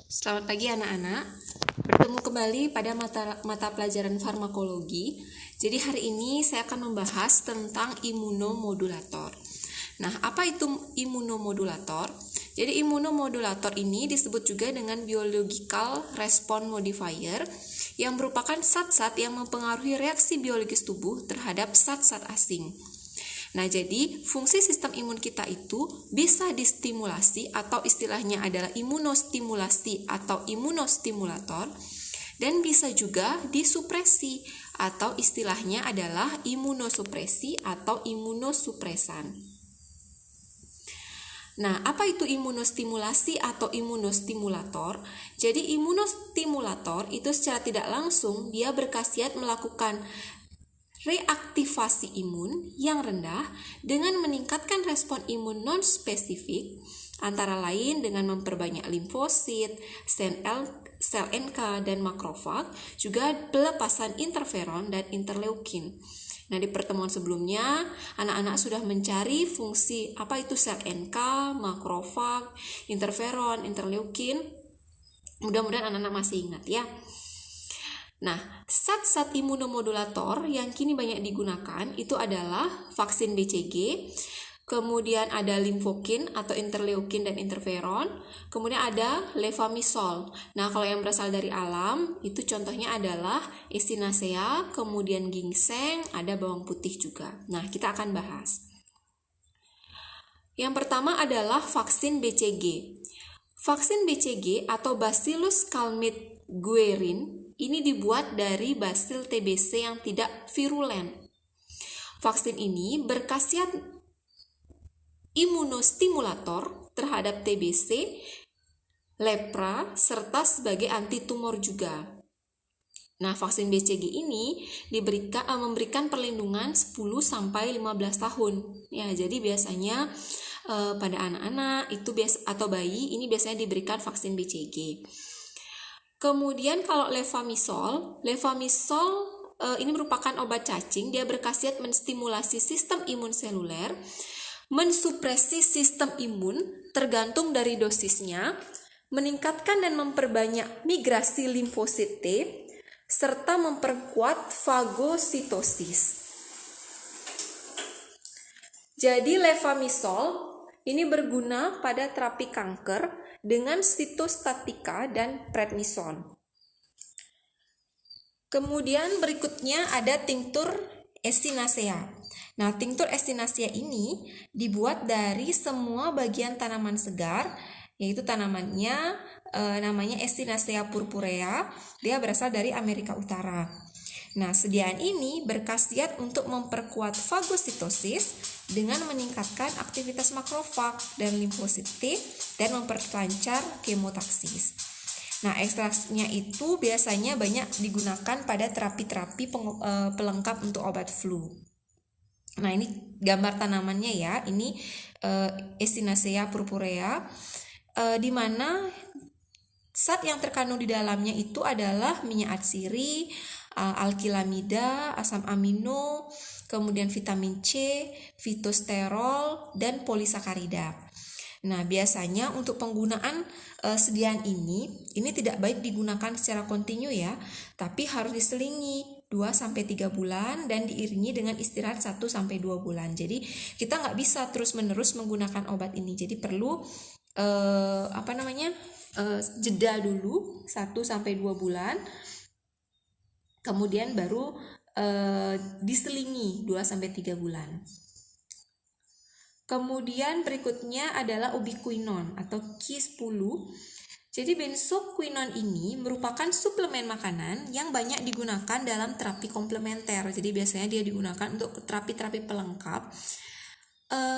Selamat pagi anak-anak. Bertemu kembali pada mata pelajaran farmakologi. Jadi hari ini saya akan membahas tentang imunomodulator. Nah, apa itu imunomodulator? Jadi imunomodulator ini disebut juga dengan biological response modifier yang merupakan zat-zat yang mempengaruhi reaksi biologis tubuh terhadap zat-zat asing. Nah, jadi fungsi sistem imun kita itu bisa distimulasi atau istilahnya adalah imunostimulasi atau imunostimulator, dan bisa juga disupresi atau istilahnya adalah imunosupresi atau imunosupresan. Nah, apa itu imunostimulasi atau imunostimulator? Jadi imunostimulator itu secara tidak langsung dia berkhasiat melakukan reaktivasi imun yang rendah dengan meningkatkan respon imun non-spesifik, antara lain dengan memperbanyak limfosit, sel NK dan makrofag, juga pelepasan interferon dan interleukin. Nah, di pertemuan sebelumnya, anak-anak sudah mencari fungsi apa itu sel NK, makrofag, interferon, interleukin. Mudah-mudahan anak-anak masih ingat ya. Nah, zat-zat imunomodulator yang kini banyak digunakan itu adalah vaksin BCG, kemudian ada limfokin atau interleukin dan interferon, kemudian ada levamisol. Nah, kalau yang berasal dari alam itu contohnya adalah echinacea, kemudian ginseng, ada bawang putih juga. Nah, kita akan bahas. Yang pertama adalah vaksin BCG. Vaksin BCG atau Bacillus calmette-guerin ini dibuat dari basil TBC yang tidak virulen. Vaksin ini berkhasiat imunostimulator terhadap TBC, lepra, serta sebagai antitumor juga. Nah, vaksin BCG ini memberikan perlindungan 10-15 tahun. Ya, jadi biasanya pada anak-anak itu atau bayi ini biasanya diberikan vaksin BCG. Kemudian kalau levamisol ini merupakan obat cacing. Dia berkhasiat menstimulasi sistem imun seluler, mensupresi sistem imun tergantung dari dosisnya, meningkatkan dan memperbanyak migrasi limfosit T, serta memperkuat fagositosis. Jadi levamisol ini berguna pada terapi kanker dengan sitostatika dan prednison. Kemudian berikutnya ada tinctur echinacea. Nah, tinctur echinacea ini dibuat dari semua bagian tanaman segar, yaitu tanamannya namanya Echinacea purpurea. Dia berasal dari Amerika Utara. Nah, sediaan ini berkhasiat untuk memperkuat fagositosis dengan meningkatkan aktivitas makrofag dan limfosit T dan memperlancar kemotaksis. Nah, ekstraksinya itu biasanya banyak digunakan pada terapi-terapi pelengkap untuk obat flu. Nah, ini gambar tanamannya ya. Ini Echinacea purpurea, di mana zat yang terkandung di dalamnya itu adalah minyak atsiri, alkilamida, asam amino, kemudian vitamin C, fitosterol, dan polisakarida. Nah, biasanya untuk penggunaan sediaan ini tidak baik digunakan secara kontinu ya, tapi harus diselingi 2-3 bulan dan diiringi dengan istirahat 1-2 bulan. Jadi kita nggak bisa terus-menerus menggunakan obat ini. Jadi perlu jeda dulu 1-2 bulan. Kemudian baru diselingi 2-3 bulan. Kemudian berikutnya adalah ubiquinone atau Q10. Jadi benzoquinone ini merupakan suplemen makanan yang banyak digunakan dalam terapi komplementer. Jadi biasanya dia digunakan untuk terapi-terapi pelengkap.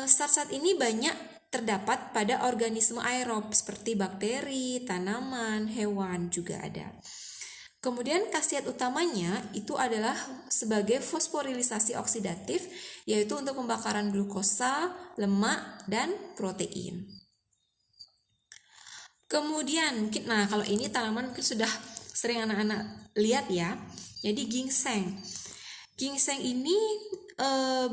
Zat-zat ini banyak terdapat pada organisme aerob seperti bakteri, tanaman, hewan juga ada. Kemudian khasiat utamanya itu adalah sebagai fosforilisasi oksidatif, yaitu untuk pembakaran glukosa, lemak, dan protein. Kemudian kalau ini tanaman mungkin sudah sering anak-anak lihat ya. Jadi ginseng. Ginseng ini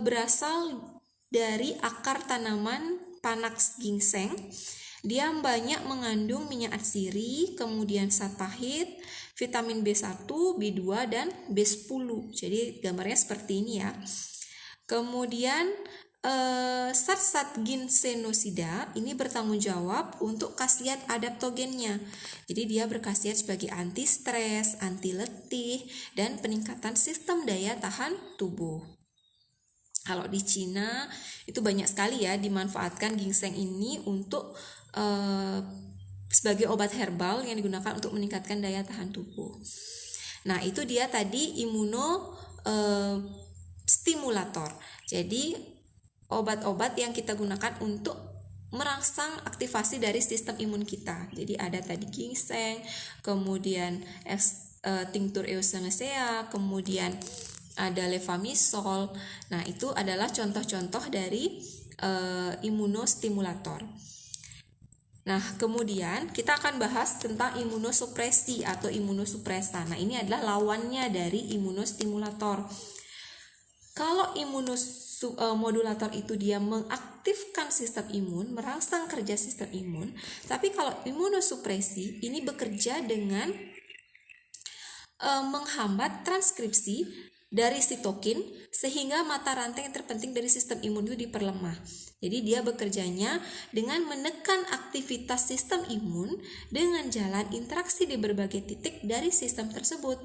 berasal dari akar tanaman Panax ginseng Dia banyak mengandung minyak atsiri, kemudian zat pahit, vitamin B1, B2, dan B10. Jadi gambarnya seperti ini ya. Kemudian zat-zat ginsenosida ini bertanggung jawab untuk khasiat adaptogennya. Jadi dia berkhasiat sebagai anti stres, anti letih, dan peningkatan sistem daya tahan tubuh. Kalau di Cina itu banyak sekali ya dimanfaatkan ginseng ini untuk sebagai obat herbal yang digunakan untuk meningkatkan daya tahan tubuh. Nah, itu dia tadi imunostimulator. Jadi obat-obat yang kita gunakan untuk merangsang aktivasi dari sistem imun kita. Jadi ada tadi ginseng, kemudian tinctur Echinacea, kemudian ada levamisol. Nah, itu adalah contoh-contoh dari imunostimulator. Nah, kemudian kita akan bahas tentang imunosupresi atau imunosupresan. Nah, ini adalah lawannya dari imunostimulator. Kalau modulator itu dia mengaktifkan sistem imun, merangsang kerja sistem imun. Tapi kalau imunosupresi ini bekerja dengan menghambat transkripsi dari sitokin sehingga mata rantai yang terpenting dari sistem imun itu diperlemah. Jadi dia bekerjanya dengan menekan aktivitas sistem imun dengan jalan interaksi di berbagai titik dari sistem tersebut.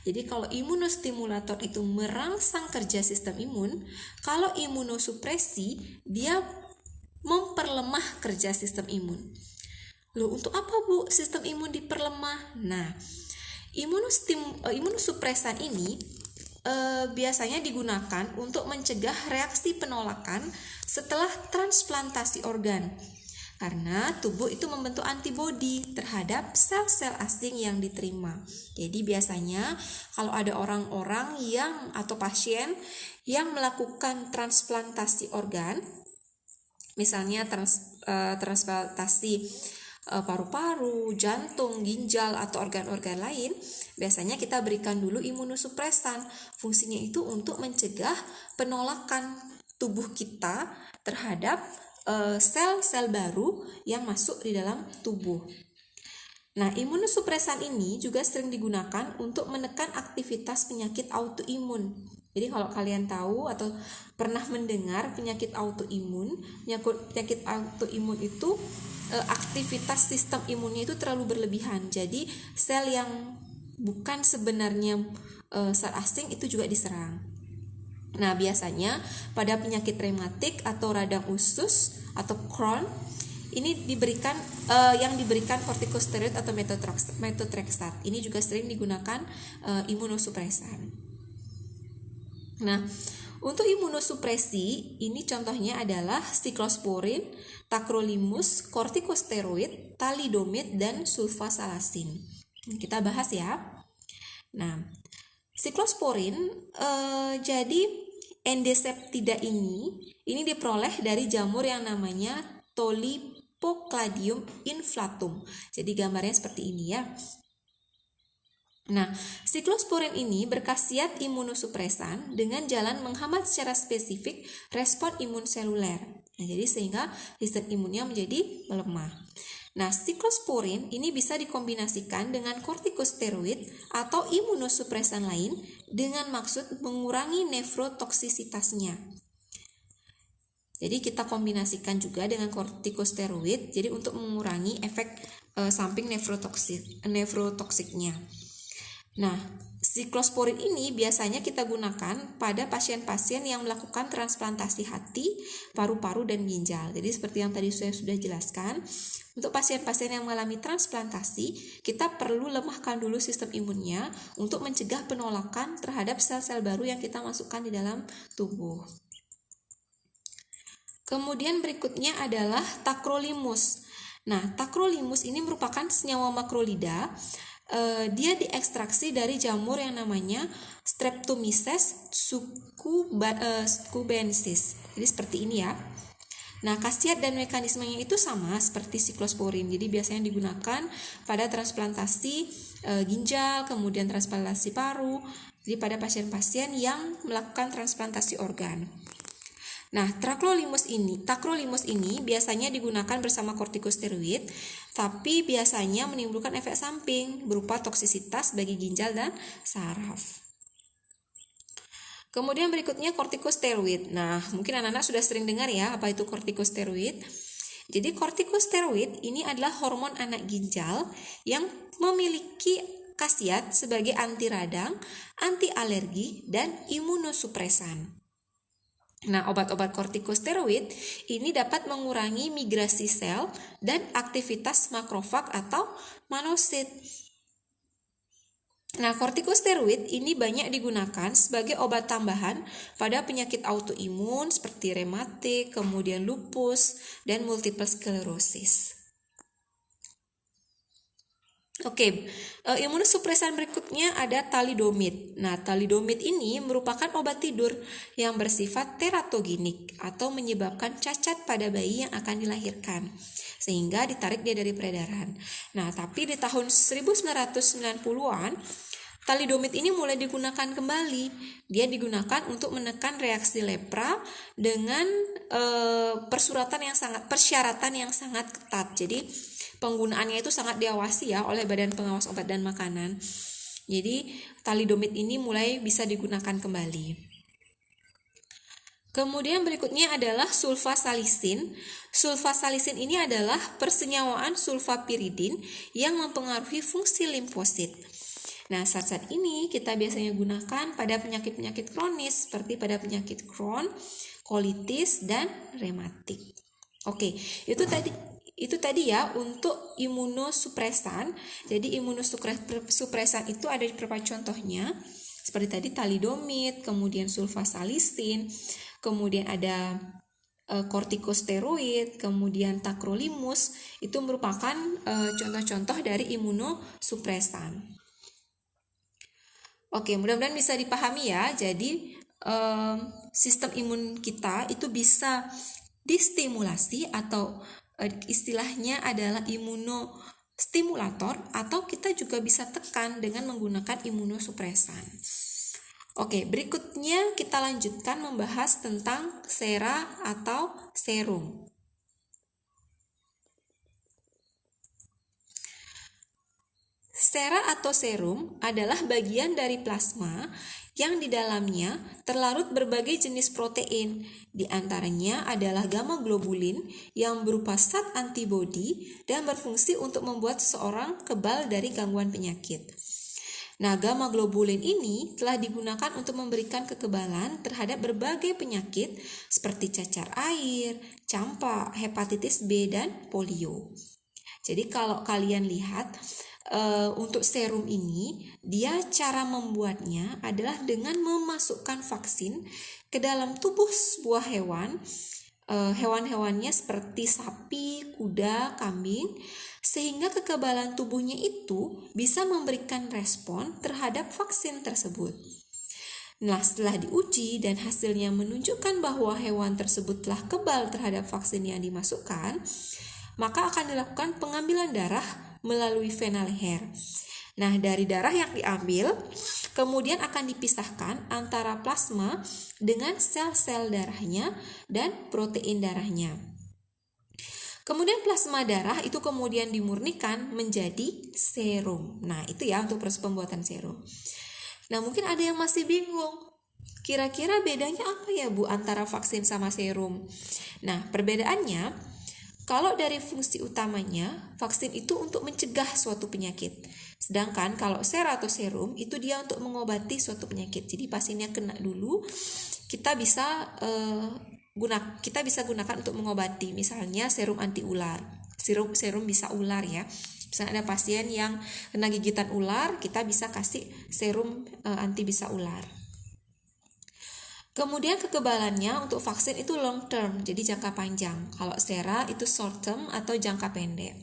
Jadi kalau imunostimulator itu merangsang kerja sistem imun, kalau imunosupresi dia memperlemah kerja sistem imun. Loh, untuk apa Bu sistem imun diperlemah? Nah, imunosupresan ini biasanya digunakan untuk mencegah reaksi penolakan setelah transplantasi organ, karena tubuh itu membentuk antibodi terhadap sel-sel asing yang diterima. Jadi biasanya kalau ada orang-orang yang atau pasien yang melakukan transplantasi organ, misalnya transplantasi paru-paru, jantung, ginjal, atau organ-organ lain, biasanya kita berikan dulu imunosupresan. Fungsinya itu untuk mencegah penolakan tubuh kita terhadap sel-sel baru yang masuk di dalam tubuh. Nah, imunosupresan ini juga sering digunakan untuk menekan aktivitas penyakit autoimun. Jadi kalau kalian tahu atau pernah mendengar penyakit autoimun itu aktivitas sistem imunnya itu terlalu berlebihan. Jadi sel yang bukan sebenarnya sel asing itu juga diserang. Nah, biasanya pada penyakit rematik atau radang usus atau Crohn ini diberikan kortikosteroid atau methotrexate. Ini juga sering digunakan imunosupresan. Nah, untuk imunosupresi ini contohnya adalah siklosporin, tacrolimus, kortikosteroid, thalidomid, dan sulfasalasin. Kita bahas ya. Nah, siklosporin jadi endoseptida ini diperoleh dari jamur yang namanya Tolypocladium inflatum. Jadi gambarnya seperti ini ya. Nah, siklosporin ini berkhasiat imunosupresan dengan jalan menghambat secara spesifik respon imun seluler. Nah, jadi sehingga sistem imunnya menjadi melemah. Nah, siklosporin ini bisa dikombinasikan dengan kortikosteroid atau imunosupresan lain dengan maksud mengurangi nefrotoksisitasnya. Jadi kita kombinasikan juga dengan kortikosteroid jadi untuk mengurangi efek samping nefrotoksiknya. Nah, siklosporin ini biasanya kita gunakan pada pasien-pasien yang melakukan transplantasi hati, paru-paru, dan ginjal. Jadi seperti yang tadi saya sudah jelaskan, untuk pasien-pasien yang mengalami transplantasi, kita perlu lemahkan dulu sistem imunnya untuk mencegah penolakan terhadap sel-sel baru yang kita masukkan di dalam tubuh. Kemudian berikutnya adalah tacrolimus. Nah, tacrolimus ini merupakan senyawa makrolida. Dia diekstraksi dari jamur yang namanya Streptomyces cubensis. Jadi seperti ini ya. Nah, khasiat dan mekanismenya itu sama seperti siklosporin. Jadi biasanya digunakan pada transplantasi ginjal, kemudian transplantasi paru. Jadi pada pasien-pasien yang melakukan transplantasi organ. Nah, tacrolimus ini biasanya digunakan bersama kortikosteroid, tapi biasanya menimbulkan efek samping berupa toksisitas bagi ginjal dan saraf. Kemudian berikutnya kortikosteroid. Nah, mungkin anak-anak sudah sering dengar ya apa itu kortikosteroid. Jadi kortikosteroid ini adalah hormon anak ginjal yang memiliki khasiat sebagai anti radang, anti alergi, dan imunosupresan. Nah, obat-obat kortikosteroid ini dapat mengurangi migrasi sel dan aktivitas makrofag atau monosit. Nah, kortikosteroid ini banyak digunakan sebagai obat tambahan pada penyakit autoimun seperti rematik, kemudian lupus, dan multiple sclerosis. Oke, imunosupresan berikutnya ada thalidomid. Nah, thalidomid ini merupakan obat tidur yang bersifat teratogenik atau menyebabkan cacat pada bayi yang akan dilahirkan, sehingga ditarik dia dari peredaran. Nah, tapi di tahun 1990-an, thalidomid ini mulai digunakan kembali. Dia digunakan untuk menekan reaksi lepra dengan persyaratan yang sangat ketat. Jadi penggunaannya itu sangat diawasi ya oleh Badan Pengawas Obat dan Makanan. Jadi thalidomid ini mulai bisa digunakan kembali. Kemudian berikutnya adalah sulfasalisin. Sulfasalisin ini adalah persenyawaan sulfapiridin yang mempengaruhi fungsi limfosit. Nah, zat-zat ini kita biasanya gunakan pada penyakit-penyakit kronis seperti pada penyakit Crohn, kolitis, dan rematik. Oke, itu tadi ya untuk imunosupresan. Jadi imunosupresan itu ada di beberapa contohnya. Seperti tadi thalidomid, kemudian sulfasalisin, kemudian ada kortikosteroid, kemudian tacrolimus. Itu merupakan contoh-contoh dari imunosupresan. Oke, mudah-mudahan bisa dipahami ya. Jadi sistem imun kita itu bisa distimulasi atau istilahnya adalah imunostimulator, atau kita juga bisa tekan dengan menggunakan imunosupresan. Oke, berikutnya kita lanjutkan membahas tentang sera atau serum. Sera atau serum adalah bagian dari plasma yang di dalamnya terlarut berbagai jenis protein. Di antaranya adalah gamma globulin yang berupa zat antibodi dan berfungsi untuk membuat seseorang kebal dari gangguan penyakit. Nah, gamma globulin ini telah digunakan untuk memberikan kekebalan terhadap berbagai penyakit seperti cacar air, campak, hepatitis B, dan polio. Jadi kalau kalian lihat untuk serum ini, dia cara membuatnya adalah dengan memasukkan vaksin ke dalam tubuh sebuah hewan. Hewan-hewannya seperti sapi, kuda, kambing, sehingga kekebalan tubuhnya itu bisa memberikan respon terhadap vaksin tersebut. Nah, setelah diuji dan hasilnya menunjukkan bahwa hewan tersebut telah kebal terhadap vaksin yang dimasukkan, maka akan dilakukan pengambilan darah melalui vena leher. Nah, dari darah yang diambil, kemudian akan dipisahkan antara plasma dengan sel-sel darahnya dan protein darahnya. Kemudian plasma darah itu kemudian dimurnikan menjadi serum. Nah, itu ya untuk proses pembuatan serum. Nah, mungkin ada yang masih bingung. Kira-kira bedanya apa ya, Bu, antara vaksin sama serum? Nah, perbedaannya, kalau dari fungsi utamanya, vaksin itu untuk mencegah suatu penyakit. Sedangkan kalau sera atau serum itu dia untuk mengobati suatu penyakit. Jadi pasiennya kena dulu, kita bisa gunakan untuk mengobati. Misalnya serum anti ular. Serum bisa ular ya. Misalnya ada pasien yang kena gigitan ular, kita bisa kasih serum anti bisa ular. Kemudian kekebalannya untuk vaksin itu long term, jadi jangka panjang. Kalau sera itu short term atau jangka pendek.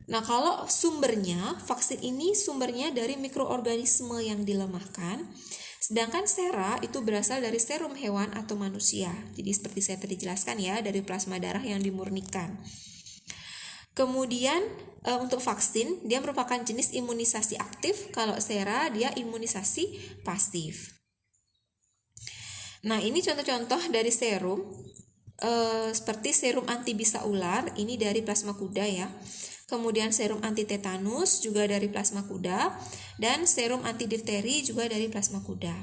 Nah, kalau sumbernya, vaksin ini sumbernya dari mikroorganisme yang dilemahkan. Sedangkan sera itu berasal dari serum hewan atau manusia. Jadi seperti saya tadi jelaskan ya, dari plasma darah yang dimurnikan. Kemudian untuk vaksin, dia merupakan jenis imunisasi aktif. Kalau sera, dia imunisasi pasif. Nah, ini contoh-contoh dari serum seperti serum anti bisa ular, ini dari plasma kuda ya. Kemudian serum anti tetanus juga dari plasma kuda, dan serum anti difteri juga dari plasma kuda.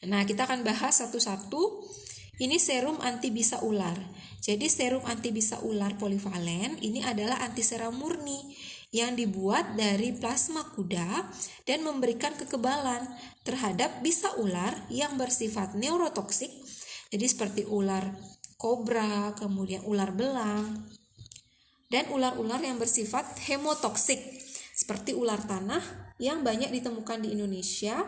Nah, kita akan bahas satu-satu. Ini serum anti bisa ular. Jadi serum anti bisa ular polivalen ini adalah antisera murni yang dibuat dari plasma kuda dan memberikan kekebalan terhadap bisa ular yang bersifat neurotoksik. Jadi seperti ular kobra, kemudian ular belang, dan ular-ular yang bersifat hemotoksik seperti ular tanah yang banyak ditemukan di Indonesia.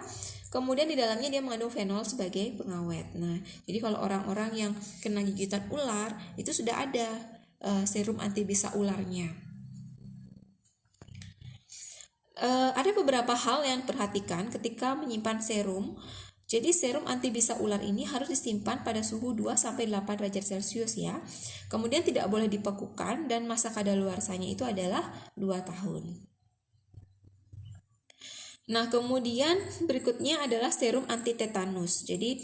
Kemudian di dalamnya dia mengandung fenol sebagai pengawet. Nah, jadi kalau orang-orang yang kena gigitan ular itu sudah ada serum anti bisa ularnya. Ada beberapa hal yang diperhatikan ketika menyimpan serum. Jadi serum anti bisa ular ini harus disimpan pada suhu 2-8 derajat Celcius ya. Kemudian tidak boleh dibekukan dan masa kadaluarsanya itu adalah 2 tahun. Nah, kemudian berikutnya adalah serum anti tetanus. Jadi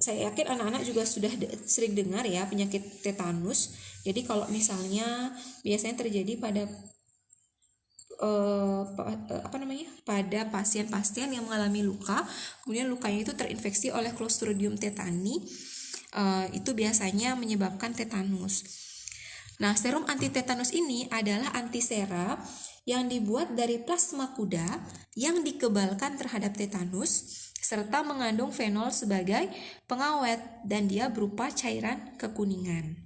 saya yakin anak-anak juga sudah sering dengar ya penyakit tetanus. Jadi kalau misalnya biasanya terjadi pada pada pasien-pasien yang mengalami luka, kemudian lukanya itu terinfeksi oleh Clostridium tetani, itu biasanya menyebabkan tetanus. Nah, serum anti tetanus ini adalah antisera yang dibuat dari plasma kuda yang dikebalkan terhadap tetanus serta mengandung fenol sebagai pengawet dan dia berupa cairan kekuningan.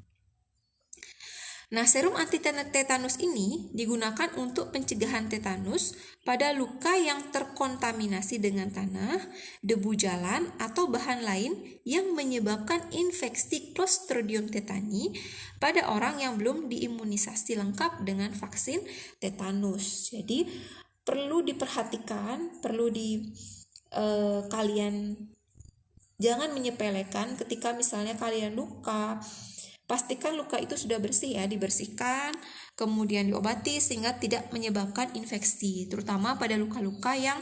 Nah, serum anti tetanus ini digunakan untuk pencegahan tetanus pada luka yang terkontaminasi dengan tanah, debu jalan, atau bahan lain yang menyebabkan infeksi Clostridium tetani pada orang yang belum diimunisasi lengkap dengan vaksin tetanus. Jadi perlu diperhatikan, kalian jangan menyepelekan ketika misalnya kalian luka. Pastikan luka itu sudah bersih ya, dibersihkan, kemudian diobati sehingga tidak menyebabkan infeksi, terutama pada luka-luka yang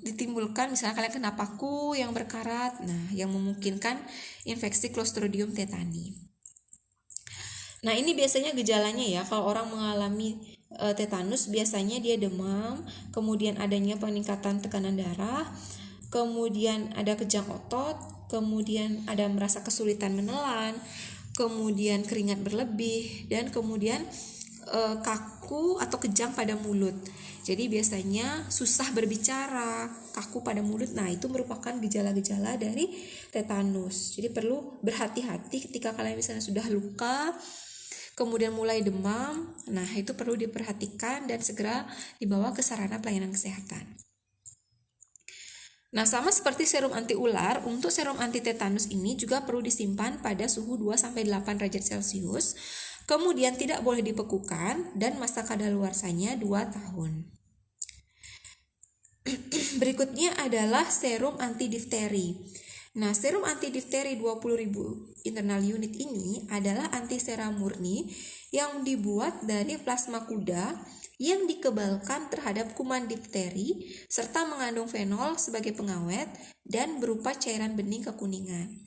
ditimbulkan misalnya kalian kena paku yang berkarat, nah yang memungkinkan infeksi Clostridium tetani. Nah, ini biasanya gejalanya ya, kalau orang mengalami tetanus biasanya dia demam, kemudian adanya peningkatan tekanan darah, kemudian ada kejang otot, kemudian ada merasa kesulitan menelan, kemudian keringat berlebih, dan kemudian kaku atau kejang pada mulut. Jadi biasanya susah berbicara, kaku pada mulut. Nah, itu merupakan gejala-gejala dari tetanus. Jadi perlu berhati-hati ketika kalian misalnya sudah luka, kemudian mulai demam. Nah, itu perlu diperhatikan dan segera dibawa ke sarana pelayanan kesehatan. Nah, sama seperti serum anti ular, untuk serum anti tetanus ini juga perlu disimpan pada suhu 2-8 derajat Celcius, kemudian tidak boleh dibekukan dan masa kadaluarsanya 2 tahun. Berikutnya adalah serum anti difteri. Nah, serum anti difteri 20.000 internal unit ini adalah antisera murni yang dibuat dari plasma kuda yang dikebalkan terhadap kuman difteri serta mengandung fenol sebagai pengawet dan berupa cairan bening kekuningan.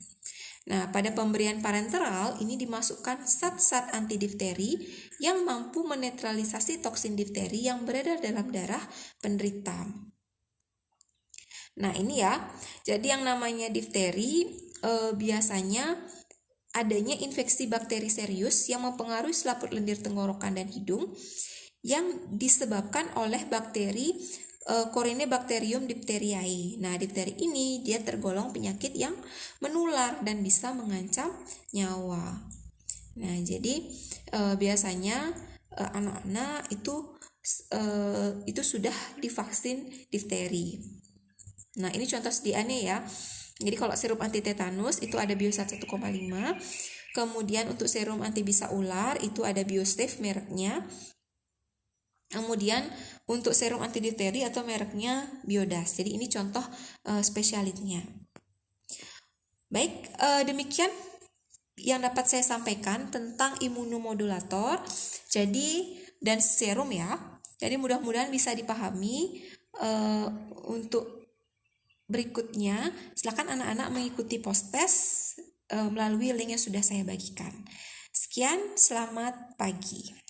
Nah, pada pemberian parenteral ini dimasukkan zat-zat anti difteri yang mampu menetralisasi toksin difteri yang beredar dalam darah penderita. Nah, ini ya. Jadi yang namanya difteri biasanya adanya infeksi bakteri serius yang mempengaruhi selaput lendir tenggorokan dan hidung yang disebabkan oleh bakteri Corynebacterium diphtheriae. Nah, difteri ini dia tergolong penyakit yang menular dan bisa mengancam nyawa. Nah, jadi biasanya anak-anak itu sudah divaksin difteri. Nah, ini contoh sediaannya ya. Jadi kalau serum anti tetanus itu ada Biosat 1,5. Kemudian untuk serum anti bisa ular itu ada Biostef mereknya. Kemudian untuk serum anti difteri atau mereknya Biodas. Jadi ini contoh spesialitnya. Baik, demikian yang dapat saya sampaikan tentang imunomodulator. Jadi dan serum ya. Jadi mudah-mudahan bisa dipahami untuk berikutnya, silakan anak-anak mengikuti post-test melalui link yang sudah saya bagikan. Sekian, selamat pagi.